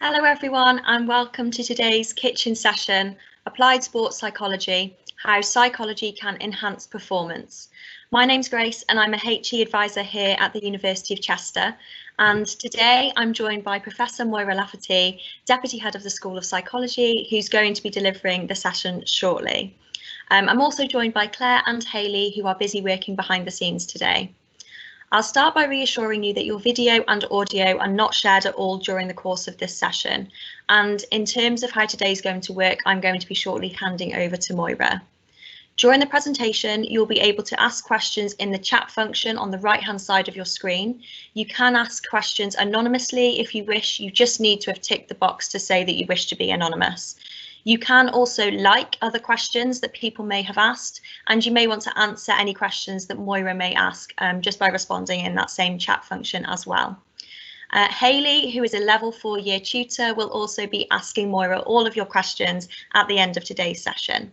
Hello everyone and welcome to today's kitchen session, Applied Sports Psychology, how psychology can enhance performance. My name's Grace and I'm a HE advisor here at the University of Chester, and today I'm joined by Professor Moira Lafferty, Deputy Head of the School of Psychology, who's going to be delivering the session shortly. I'm also joined by Claire and Hayley, who are busy working behind the scenes today. I'll start by reassuring you that your video and audio are not shared at all during the course of this session. And in terms of how today's going to work, I'm going to be shortly handing over to Moira. During the presentation, you'll be able to ask questions in the chat function on the right-hand side of your screen. You can ask questions anonymously if you wish. You just need to have ticked the box to say that you wish to be anonymous. You can also like other questions that people may have asked, and you may want to answer any questions that Moira may ask just by responding in that same chat function as well. Hayley, who is a level 4 year tutor, will also be asking Moira all of your questions at the end of today's session.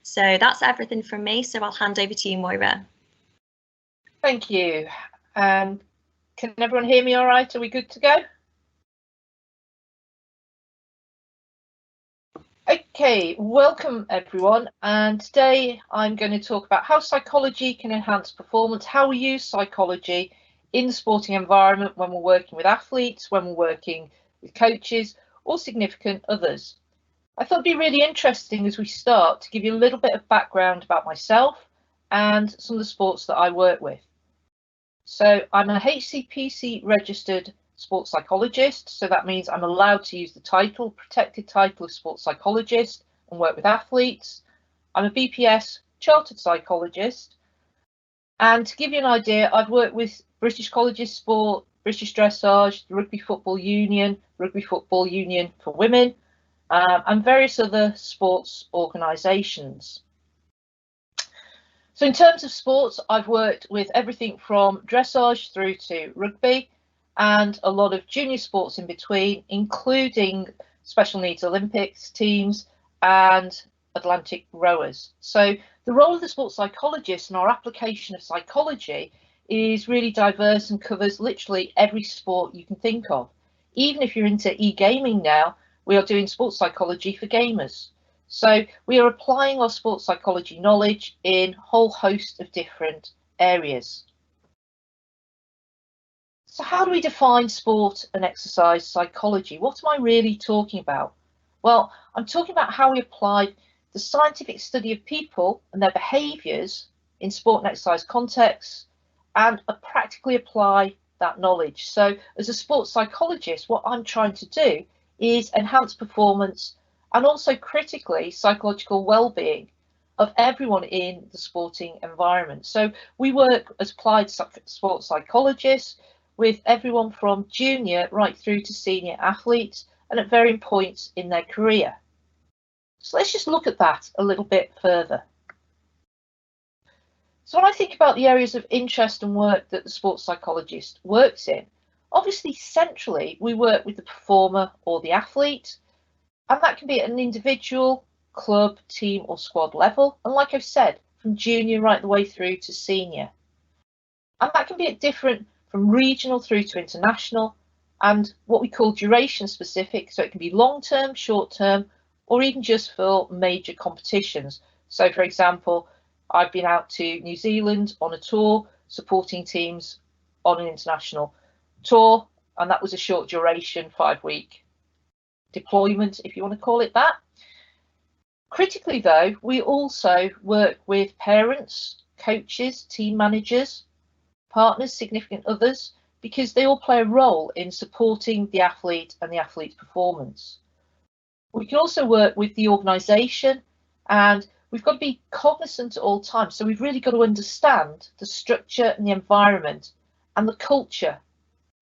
So that's everything from me, so I'll hand over to you, Moira. Thank you. Can everyone hear me all right? Are we good to go? Okay, welcome everyone, and today I'm going to talk about how psychology can enhance performance, how we use psychology in the sporting environment when we're working with athletes, when we're working with coaches or significant others. I thought it'd be really interesting as we start to give you a little bit of background about myself and some of the sports that I work with. So I'm a HCPC registered sports psychologist, so that means I'm allowed to use the title, protected title of sports psychologist, and work with athletes. I'm a BPS chartered psychologist, and to give you an idea, I've worked with British Colleges Sport, British Dressage, the Rugby Football Union for women, and various other sports organisations. So in terms of sports, I've worked with everything from dressage through to rugby, and a lot of junior sports in between, including special needs Olympics teams and Atlantic rowers. So the role of the sports psychologist and our application of psychology is really diverse and covers literally every sport you can think of. Even if you're into e-gaming now, we are doing sports psychology for gamers. So we are applying our sports psychology knowledge in a whole host of different areas. So how do we define sport and exercise psychology? What am I really talking about? Well, I'm talking about how we apply the scientific study of people and their behaviours in sport and exercise contexts and practically apply that knowledge. So as a sports psychologist, what I'm trying to do is enhance performance and also critically psychological well-being of everyone in the sporting environment. So we work as applied sports psychologists with everyone from junior right through to senior athletes and at varying points in their career. So let's just look at that a little bit further. So when I think about the areas of interest and work that the sports psychologist works in, obviously centrally we work with the performer or the athlete, and that can be at an individual, club, team or squad level, and like I've said, from junior right the way through to senior. And that can be at different from regional through to international, and what we call duration specific, so it can be long term, short term, or even just for major competitions. So for example, I've been out to New Zealand on a tour supporting teams on an international tour, and that was a short duration 5-week deployment, if you want to call it that. Critically though, we also work with parents, coaches, team managers, partners, significant others, because they all play a role in supporting the athlete and the athlete's performance. We can also work with the organisation, and we've got to be cognizant at all times. So we've really got to understand the structure and the environment and the culture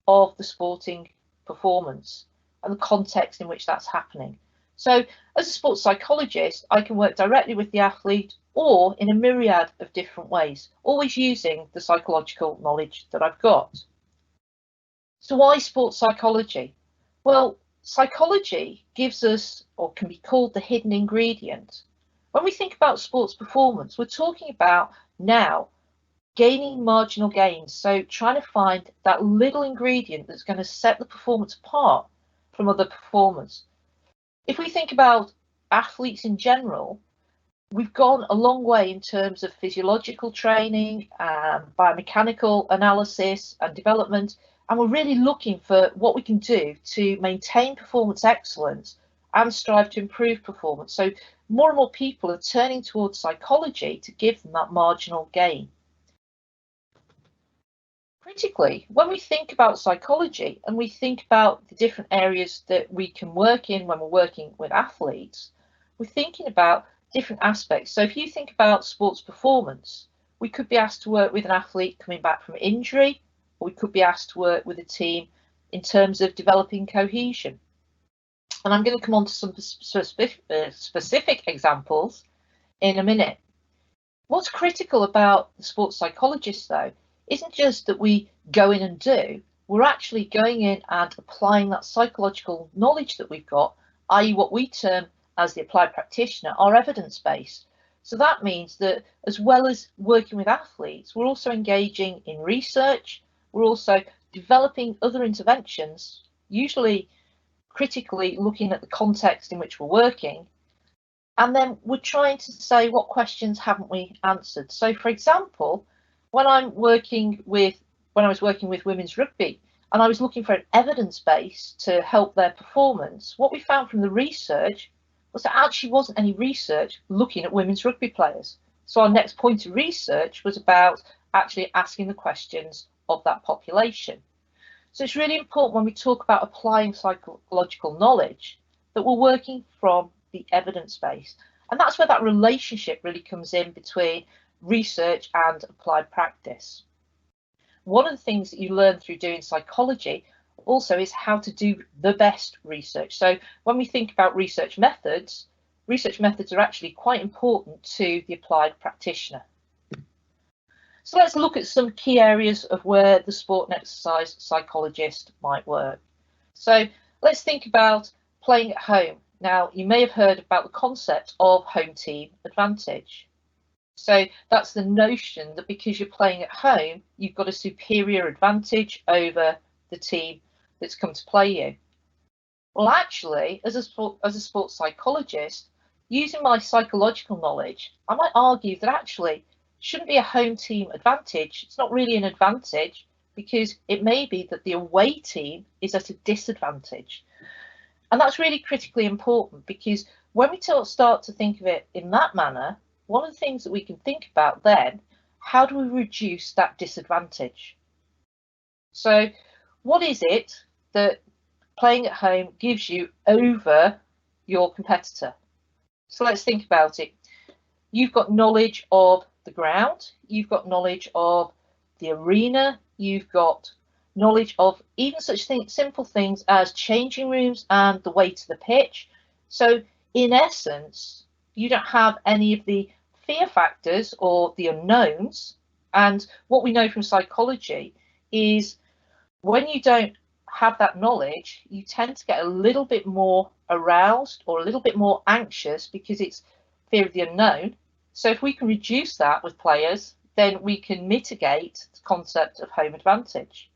of the sporting performance and the context in which that's happening. So as a sports psychologist, I can work directly with the athlete or in a myriad of different ways, always using the psychological knowledge that I've got. So why sports psychology? Well, psychology gives us, or can be called, the hidden ingredient. When we think about sports performance, we're talking about now gaining marginal gains. So trying to find that little ingredient that's going to set the performance apart from other performers. If we think about athletes in general, we've gone a long way in terms of physiological training, biomechanical analysis and development, and we're really looking for what we can do to maintain performance excellence and strive to improve performance. So more and more people are turning towards psychology to give them that marginal gain. Critically, when we think about psychology and we think about the different areas that we can work in when we're working with athletes, we're thinking about different aspects. So if you think about sports performance, we could be asked to work with an athlete coming back from injury, or we could be asked to work with a team in terms of developing cohesion. And I'm going to come on to some specific examples in a minute. What's critical about the sports psychologist, though, isn't just that we go in and do, we're actually going in and applying that psychological knowledge that we've got, i.e. what we term as the applied practitioner, our evidence base. So that means that as well as working with athletes, we're also engaging in research, we're also developing other interventions, usually critically looking at the context in which we're working, and then we're trying to say what questions haven't we answered. So for example, when I was working with women's rugby and I was looking for an evidence base to help their performance, what we found from the research was there actually wasn't any research looking at women's rugby players. So our next point of research was about actually asking the questions of that population. So it's really important when we talk about applying psychological knowledge that we're working from the evidence base. And that's where that relationship really comes in between research and applied practice. One of the things that you learn through doing psychology also is how to do the best research. So when we think about research methods are actually quite important to the applied practitioner. So let's look at some key areas of where the sport and exercise psychologist might work. So let's think about playing at home. Now, you may have heard about the concept of home team advantage. So that's the notion that because you're playing at home, you've got a superior advantage over the team that's come to play you. Well, actually, as a sports psychologist, using my psychological knowledge, I might argue that actually shouldn't be a home team advantage. It's not really an advantage because it may be that the away team is at a disadvantage. And that's really critically important because when we start to think of it in that manner, one of the things that we can think about then, how do we reduce that disadvantage? So what is it that playing at home gives you over your competitor? So let's think about it. You've got knowledge of the ground, you've got knowledge of the arena, you've got knowledge of even such simple things as changing rooms and the way to the pitch. So in essence, you don't have any of the fear factors or the unknowns. And what we know from psychology is when you don't have that knowledge, you tend to get a little bit more aroused or a little bit more anxious because it's fear of the unknown. So if we can reduce that with players, then we can mitigate the concept of home advantage.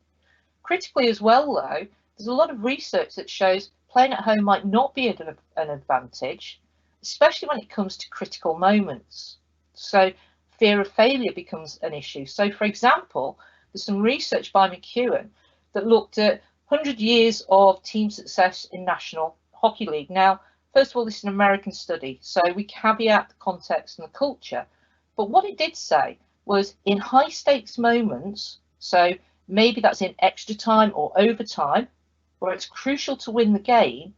Critically as well, though, there's a lot of research that shows playing at home might not be an advantage, especially when it comes to critical moments. So fear of failure becomes an issue. So for example, there's some research by McEwen that looked at 100 years of team success in National Hockey League. Now, first of all, this is an American study, so we caveat the context and the culture. But what it did say was in high stakes moments, so maybe that's in extra time or overtime, where it's crucial to win the game,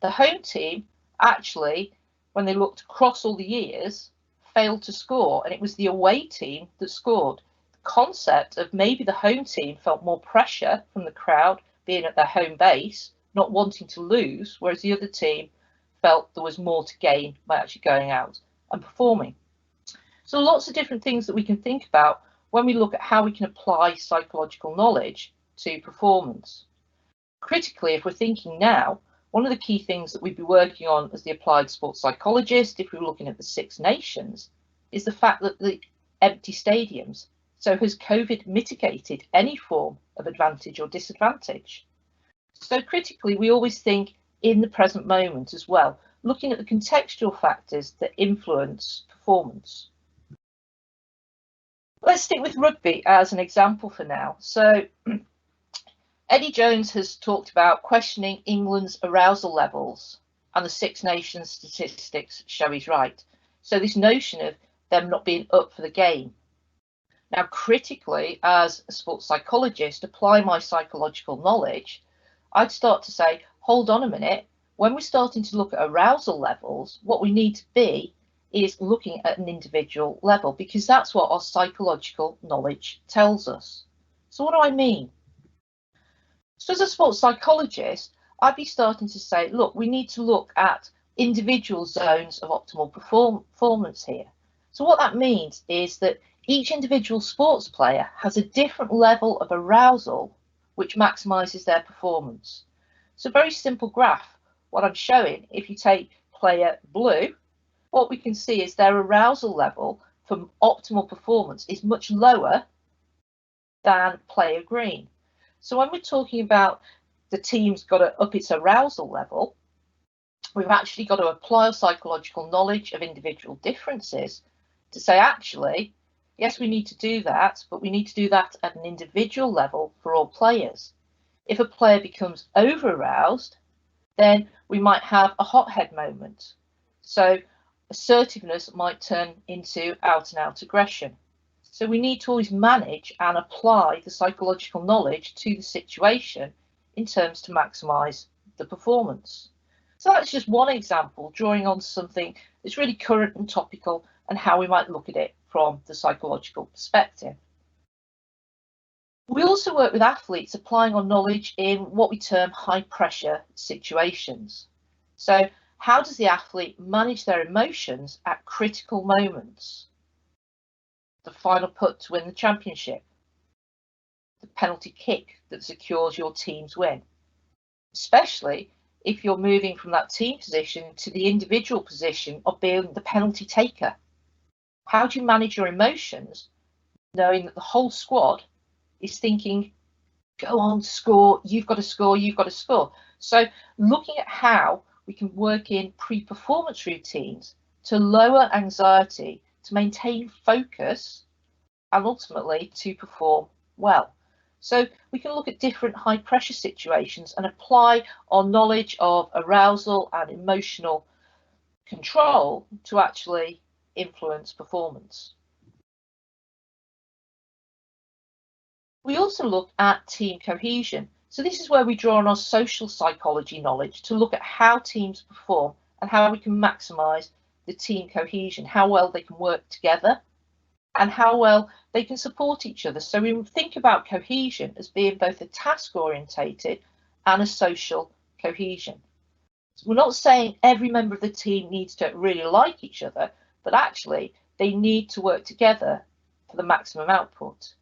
the home team actually, when they looked across all the years, failed to score, and it was the away team that scored. The concept of maybe the home team felt more pressure from the crowd being at their home base, not wanting to lose, whereas the other team felt there was more to gain by actually going out and performing. So lots of different things that we can think about when we look at how we can apply psychological knowledge to performance. Critically, if we're thinking now, one of the key things that we'd be working on as the applied sports psychologist, if we were looking at the Six Nations, is the fact that the empty stadiums. So has COVID mitigated any form of advantage or disadvantage? So critically, we always think in the present moment as well, looking at the contextual factors that influence performance. Let's stick with rugby as an example for now. So Eddie Jones has talked about questioning England's arousal levels, and the Six Nations statistics show he's right. So this notion of them not being up for the game. Now, critically, as a sports psychologist, apply my psychological knowledge, I'd start to say, hold on a minute, when we're starting to look at arousal levels, what we need to be is looking at an individual level, because that's what our psychological knowledge tells us. So what do I mean? So as a sports psychologist, I'd be starting to say, look, we need to look at individual zones of optimal performance here. So what that means is that each individual sports player has a different level of arousal which maximises their performance. So very simple graph. What I'm showing, if you take player blue, what we can see is their arousal level for optimal performance is much lower than player green. So when we're talking about the team's got to up its arousal level, we've actually got to apply our psychological knowledge of individual differences to say, actually, yes, we need to do that, but we need to do that at an individual level for all players. If a player becomes over-aroused, then we might have a hothead moment. So assertiveness might turn into out-and-out aggression. So we need to always manage and apply the psychological knowledge to the situation in terms to maximise the performance. So that's just one example, drawing on something that's really current and topical and how we might look at it from the psychological perspective. We also work with athletes applying our knowledge in what we term high pressure situations. So how does the athlete manage their emotions at critical moments? The final putt to win the championship, the penalty kick that secures your team's win, especially if you're moving from that team position to the individual position of being the penalty taker. How do you manage your emotions knowing that the whole squad is thinking, go on, score, you've got to score, you've got to score. So looking at how we can work in pre-performance routines to lower anxiety, to maintain focus, and ultimately to perform well. So we can look at different high pressure situations and apply our knowledge of arousal and emotional control to actually influence performance. We also look at team cohesion. So this is where we draw on our social psychology knowledge to look at how teams perform and how we can maximise the team cohesion, how well they can work together and how well they can support each other. So we think about cohesion as being both a task orientated and a social cohesion. So we're not saying every member of the team needs to really like each other, but actually they need to work together for the maximum output.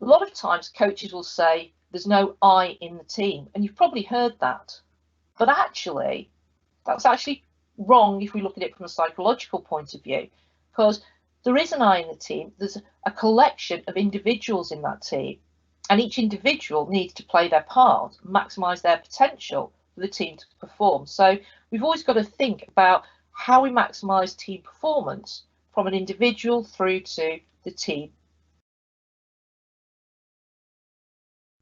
A lot of times coaches will say there's no I in the team, and you've probably heard that, but actually that's actually wrong if we look at it from a psychological point of view, because there is an I in the team, there's a collection of individuals in that team, and each individual needs to play their part, maximise their potential for the team to perform. So we've always got to think about how we maximise team performance from an individual through to the team.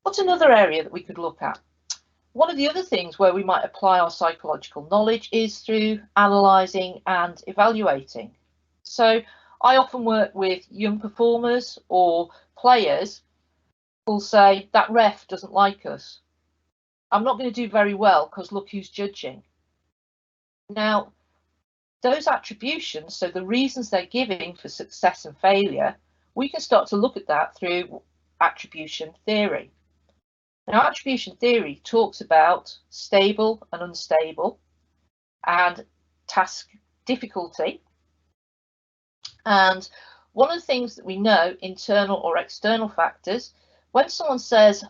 What's another area that we could look at? One of the other things where we might apply our psychological knowledge is through analysing and evaluating. So I often work with young performers or players who'll say, that ref doesn't like us. I'm not going to do very well because look who's judging. Now, those attributions, so the reasons they're giving for success and failure, we can start to look at that through attribution theory. Now, attribution theory talks about stable and unstable and task difficulty. And one of the things that we know, internal or external factors, when someone says,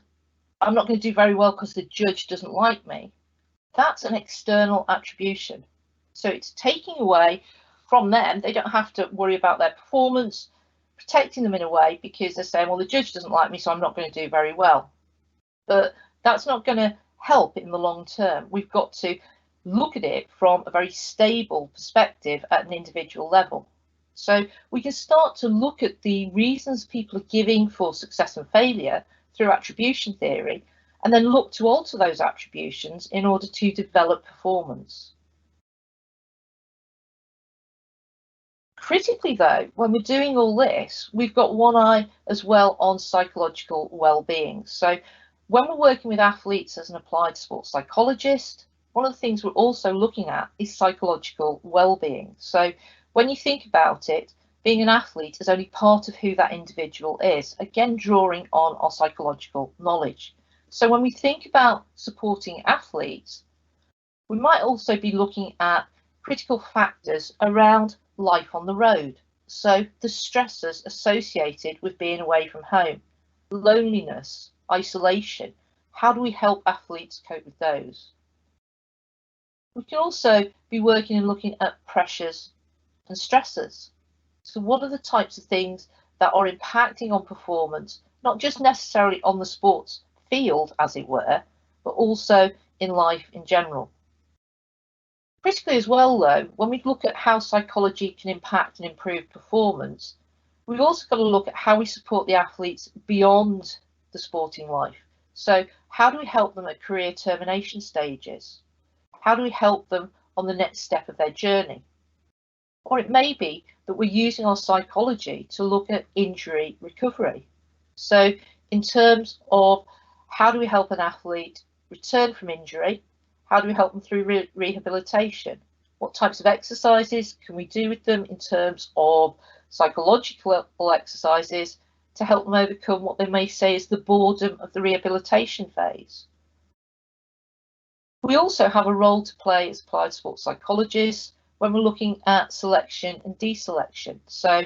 I'm not going to do very well because the judge doesn't like me, that's an external attribution. So it's taking away from them. They don't have to worry about their performance, protecting them in a way because they're saying, well, the judge doesn't like me, so I'm not going to do very well. But that's not going to help in the long term, we've got to look at it from a very stable perspective at an individual level. So we can start to look at the reasons people are giving for success and failure through attribution theory, and then look to alter those attributions in order to develop performance. Critically though, when we're doing all this, we've got one eye as well on psychological well-being. So when we're working with athletes as an applied sports psychologist, one of the things we're also looking at is psychological well-being. So when you think about it, being an athlete is only part of who that individual is, again drawing on our psychological knowledge. So when we think about supporting athletes, we might also be looking at critical factors around life on the road. So the stresses associated with being away from home, loneliness, isolation. How do we help athletes cope with those? We can also be working and looking at pressures and stresses. So what are the types of things that are impacting on performance, not just necessarily on the sports field, as it were, but also in life in general? Critically as well, though, when we look at how psychology can impact and improve performance, we've also got to look at how we support the athletes beyond the sporting life. So how do we help them at career termination stages? How do we help them on the next step of their journey? Or it may be that we're using our psychology to look at injury recovery. So in terms of how do we help an athlete return from injury? How do we help them through rehabilitation? What types of exercises can we do with them in terms of psychological exercises to help them overcome what they may say is the boredom of the rehabilitation phase? We also have a role to play as applied sports psychologists when we're looking at selection and deselection. So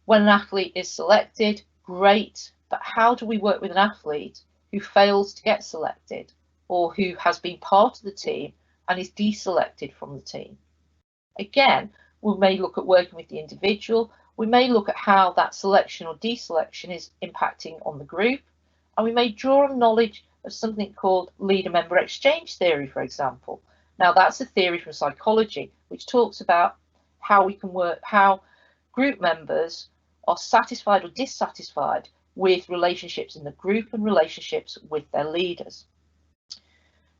when an athlete is selected, great, but how do we work with an athlete who fails to get selected, or who has been part of the team and is deselected from the team? Again, we may look at working with the individual. We may look at how that selection or deselection is impacting on the group. And we may draw on knowledge of something called leader-member exchange theory, for example. Now, that's a theory from psychology, which talks about how we can work, how group members are satisfied or dissatisfied with relationships in the group and relationships with their leaders.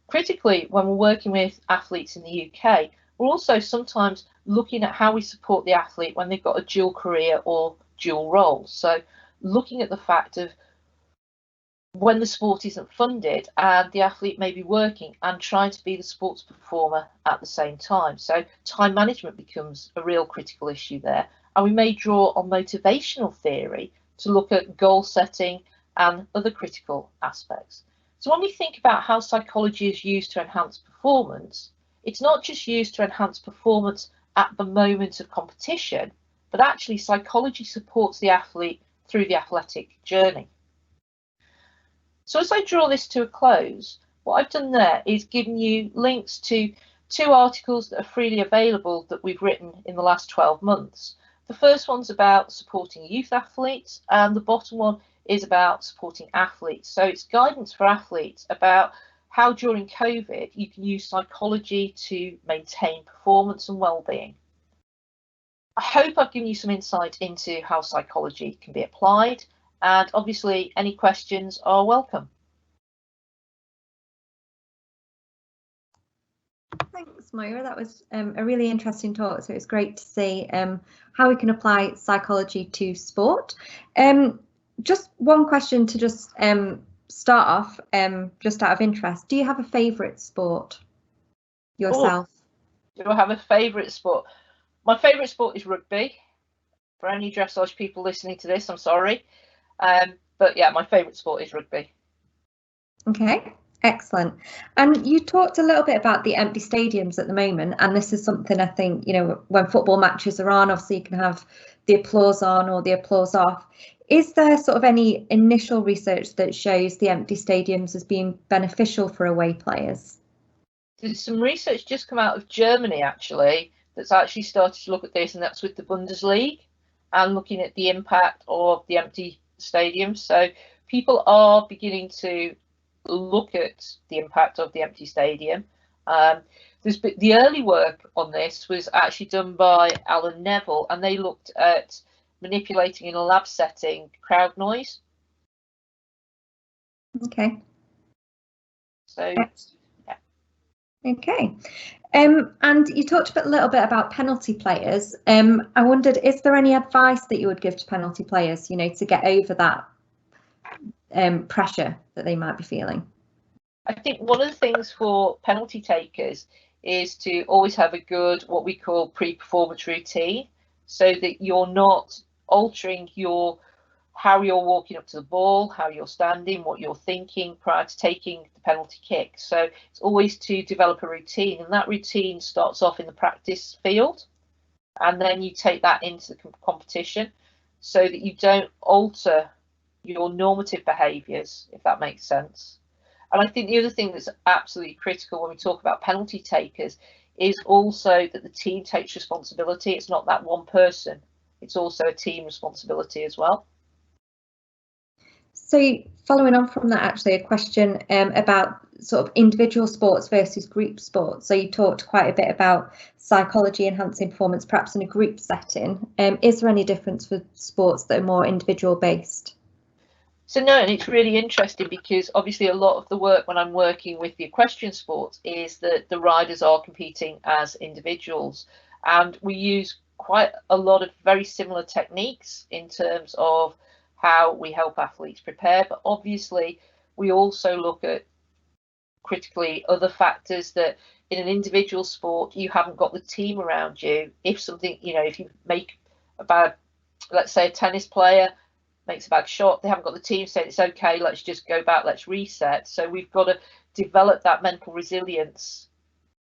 Critically, when we're working with athletes in the UK, we're also sometimes looking at how we support the athlete when they've got a dual career or dual role. So looking at the fact of when the sport isn't funded and the athlete may be working and trying to be the sports performer at the same time. So time management becomes a real critical issue there. And we may draw on motivational theory to look at goal setting and other critical aspects. So when we think about how psychology is used to enhance performance, it's not just used to enhance performance at the moment of competition, but actually psychology supports the athlete through the athletic journey. So as I draw this to a close, what I've done there is given you links to 2 articles that are freely available that we've written in the last 12 months. The first one's about supporting youth athletes, and the bottom one is about supporting athletes. So it's guidance for athletes about how during COVID you can use psychology to maintain performance and well-being. I hope I've given you some insight into how psychology can be applied, and obviously any questions are welcome. Thanks, Moira. That was a really interesting talk. So it's great to see how we can apply psychology to sport. Just one question to just start off, just out of interest. Do you have a favourite sport yourself? Do I have a favourite sport? My favourite sport is rugby. For any dressage people listening to this, I'm sorry. But yeah, my favourite sport is rugby. Okay, excellent. And you talked a little bit about the empty stadiums at the moment, and this is something I think, you know, when football matches are on, obviously you can have the applause on or the applause off. Is there sort of any initial research that shows the empty stadiums as being beneficial for away players? There's some research just come out of Germany, actually, that's actually started to look at this, and that's with the Bundesliga and looking at the impact of the empty stadiums. So people are beginning to look at the impact of the empty stadium. The early work on this was actually done by Alan Neville, and they looked at manipulating in a lab setting crowd noise. Okay. So, yeah. Okay. And you talked a little bit about penalty players. I wondered, is there any advice that you would give to penalty players, you know, to get over that pressure that they might be feeling? I think one of the things for penalty takers is to always have a good, what we call pre-performance routine, so that you're not altering how you're walking up to the ball, how you're standing, what you're thinking prior to taking the penalty kick. So it's always to develop a routine, and that routine starts off in the practice field, and then you take that into the competition so that you don't alter your normative behaviours, if that makes sense. And I think the other thing that's absolutely critical when we talk about penalty takers is also that the team takes responsibility. It's not that one person, it's also a team responsibility as well. So following on from that, actually, a question about sort of individual sports versus group sports. So you talked quite a bit about psychology enhancing performance, perhaps in a group setting. Is there any difference for sports that are more individual based? So no, and it's really interesting because obviously a lot of the work when I'm working with the equestrian sports is that the riders are competing as individuals, and we use quite a lot of very similar techniques in terms of how we help athletes prepare, but obviously we also look at critically other factors that in an individual sport you haven't got the team around you. If something, you know, if you make a bad, let's say a tennis player makes a bad shot, they haven't got the team saying it's okay, let's just go back, let's reset. So we've got to develop that mental resilience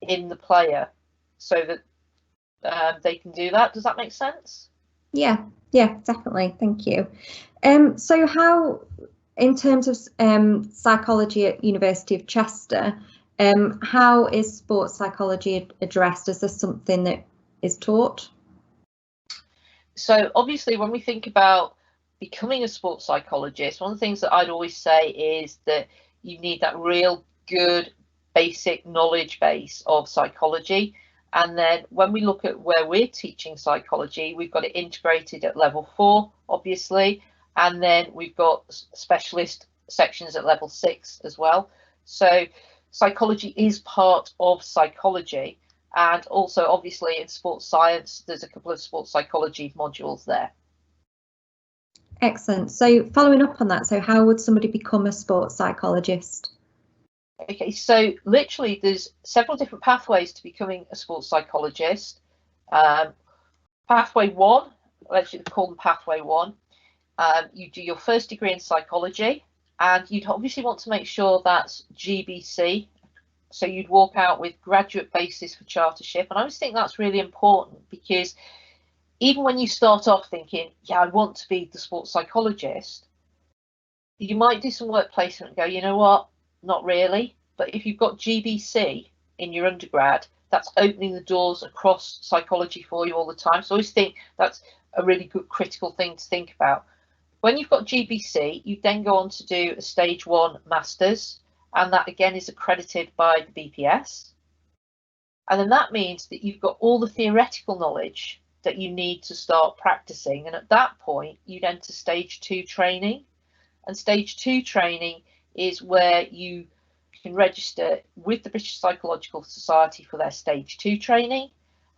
in the player so that they can do that. Does that make sense? Yeah, definitely. Thank you. So how, in terms of psychology at University of Chester, how is sports psychology addressed? Is this something that is taught? So obviously when we think about becoming a sports psychologist, one of the things that I'd always say is that you need that real good basic knowledge base of psychology. And then when we look at where we're teaching psychology, we've got it integrated at level 4, obviously, and then we've got specialist sections at level 6 as well. So psychology is part of psychology, and also obviously in sports science there's a couple of sports psychology modules there. Excellent. So following up on that, so how would somebody become a sports psychologist? Okay, so literally there's several different pathways to becoming a sports psychologist. Pathway 1, let's just call them pathway 1. You do your first degree in psychology, and you'd obviously want to make sure that's GBC. So you'd walk out with graduate basis for chartership. And I always think that's really important, because even when you start off thinking, yeah, I want to be the sports psychologist, you might do some work placement and go, you know what, not really. But if you've got GBC in your undergrad, that's opening the doors across psychology for you all the time. So I always think that's a really good critical thing to think about. When you've got GBC, you then go on to do a stage 1 masters, and that again is accredited by the BPS. And then that means that you've got all the theoretical knowledge that you need to start practicing. And at that point, you'd enter stage 2 training. And stage 2 training is where you can register with the British Psychological Society for their stage 2 training.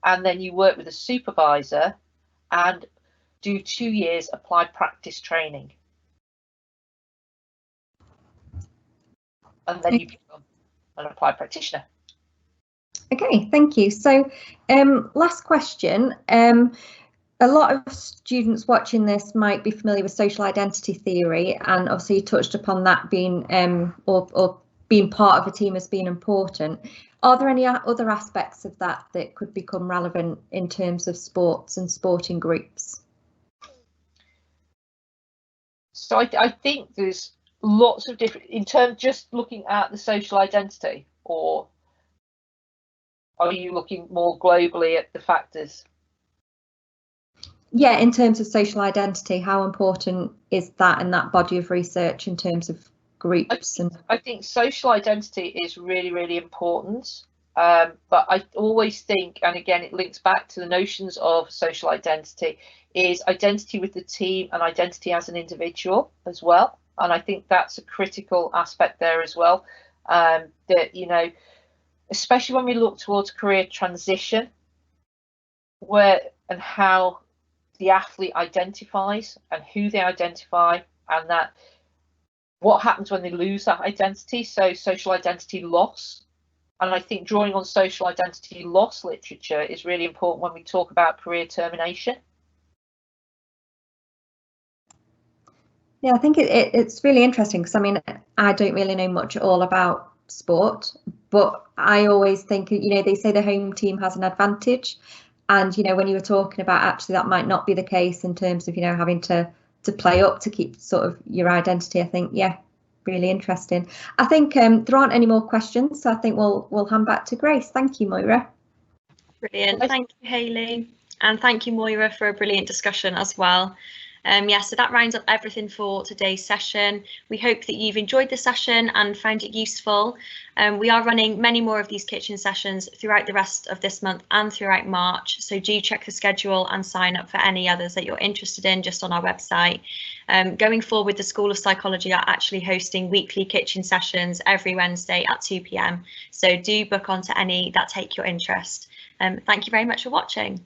And then you work with a supervisor and do 2 years applied practice training. And then you become an applied practitioner. Okay, thank you. So last question. A lot of students watching this might be familiar with social identity theory, and obviously you touched upon that being or being part of a team as being important. Are there any other aspects of that that could become relevant in terms of sports and sporting groups? So I think there's lots of different, in terms just looking at the social identity, or are you looking more globally at the factors? Yeah, in terms of social identity, how important is that and that body of research in terms of groups. I think social identity is really, really important. But I always think, and again, it links back to the notions of social identity, is identity with the team and identity as an individual as well. And I think that's a critical aspect there as well. That, you know, especially when we look towards career transition, where and how the athlete identifies and who they identify, and that what happens when they lose that identity. So social identity loss. And I think drawing on social identity loss literature is really important when we talk about career termination. Yeah, I think it's really interesting because, I mean, I don't really know much at all about sport, but I always think, you know, they say the home team has an advantage. And, you know, when you were talking about actually that might not be the case in terms of, you know, having to play up to keep sort of your identity, I think, yeah, really interesting. I think there aren't any more questions, so I think we'll hand back to Grace. Thank you, Moira. Brilliant. Thank you, Hayley. And thank you, Moira, for a brilliant discussion as well. Yeah, so that rounds up everything for today's session. We hope that you've enjoyed the session and found it useful. We are running many more of these kitchen sessions throughout the rest of this month and throughout March, so do check the schedule and sign up for any others that you're interested in just on our website. Going forward, the School of Psychology are actually hosting weekly kitchen sessions every Wednesday at 2 p.m, so do book onto any that take your interest. Thank you very much for watching.